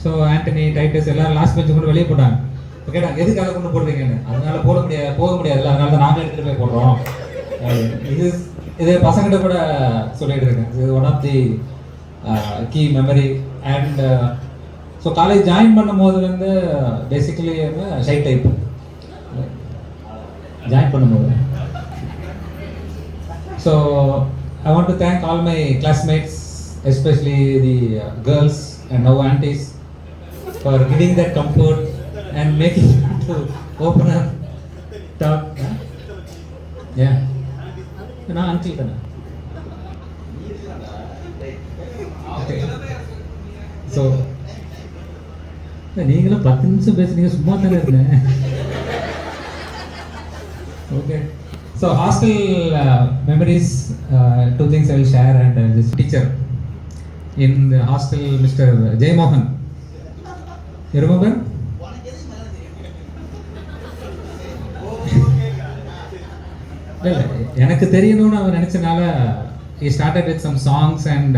So Antony Titus எல்லாரும் last bench கொண்டு வெளியே போட்டாங்க. இப்போ கேட்டாங்க எதுக்கு அதை கொண்டு போடுறீங்கன்னு. அதனால போக முடியாதுல்ல, அதனால தான் நாங்கள் எடுத்துகிட்டு போய் போடுறோம். இது பசங்கிட்ட கூட சொல்லிட்டு இருக்கேன். இது one of the key memory. And so college join பண்ணும் போது வந்து பேசிக்கலி ஷை டைப் ஜாயின் பண்ணும்போது. So I want to thank all my classmates, especially the girls and now aunties, for giving that comfort and making to open up, talk. Huh? Yeah. No, uncle kana. Okay. So, நீங்களும் 10 நிமிஷம் பேசுறீங்க, சும்மா தானே இருந்தேன். Okay. So hostel memories, two things I will share. And this teacher in the hostel, Mr. Jay Mohan, you remember? எனக்கு தெரியணும்னு அவர் நினைச்சனால he started with some songs and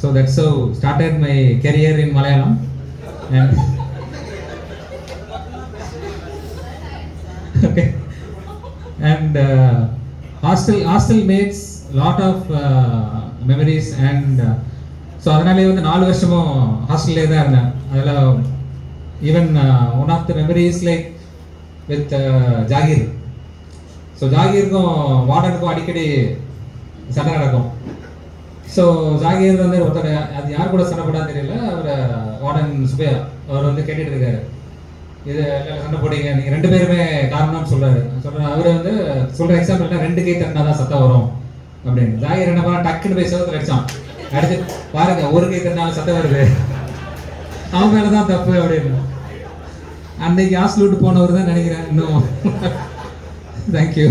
so that's how started my career in Malayalam. And okay. And hostel mates lot of memories. And so அதனாலே வந்து 4 வருஷமும் ஹாஸ்டல்லே தான் இருந்தேன். அதில் even one of the memories like with Zakir. So ஜாகீருக்கும் வார்டனுக்கும் அடிக்கடி சண்டை நடக்கும். ஸோ ஜாகீர் வந்து ஒருத்தர், அது யார் கூட சண்டை போடான்னு தெரியல, அவர் வார்டன் சுபையா அவர் வந்து கேட்டுட்டு இருக்காரு, இது சண்டை போட்டீங்க நீங்கள் 2 பேருமே காரணம்னு சொல்கிறாரு. அவர் வந்து சொல்கிற எக்ஸாம்பிள்னா 2 கை தட்டினா தான் சத்தம் வரும் அப்படின்னு. ஜாகிர் என்ன பண்ணா, டக்குன்னு போய் சோதத்தில் அடித்தான். அடிச்சு பாருங்க, 1 கை தட்டினாலும் சத்தம் வருது, அவன் மேலே தான் தப்பு அப்படின்னு. அன்னைக்கு ஹாஸ்டல் விட்டு போனவர் தான் நினைக்கிறேன் இன்னும். தேங்க்யூ.